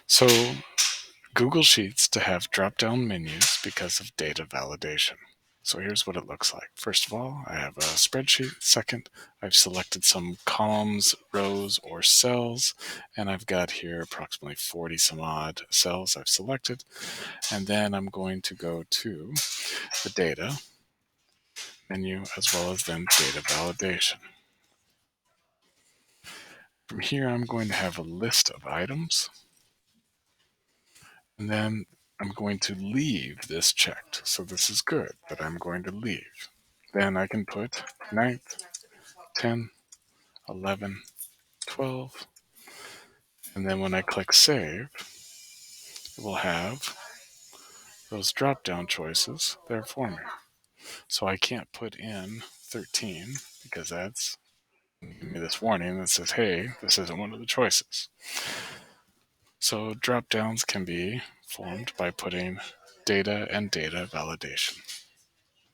So Google Sheets to have drop-down menus because of data validation. So here's what it looks like. First of all, I have a spreadsheet. Second, I've selected some columns, rows, or cells, and I've got here approximately 40 some odd cells I've selected. And then I'm going to go to the data menu as well as then data validation. From here, I'm going to have a list of items, and then I'm going to leave this checked. So this is good, but I'm going to leave. Then I can put 9th, 10, 11, 12, and then when I click save, it will have those drop-down choices there for me. So I can't put in 13 because that's giving me this warning that says, hey, this isn't one of the choices. So drop-downs can be formed by putting data and data validation.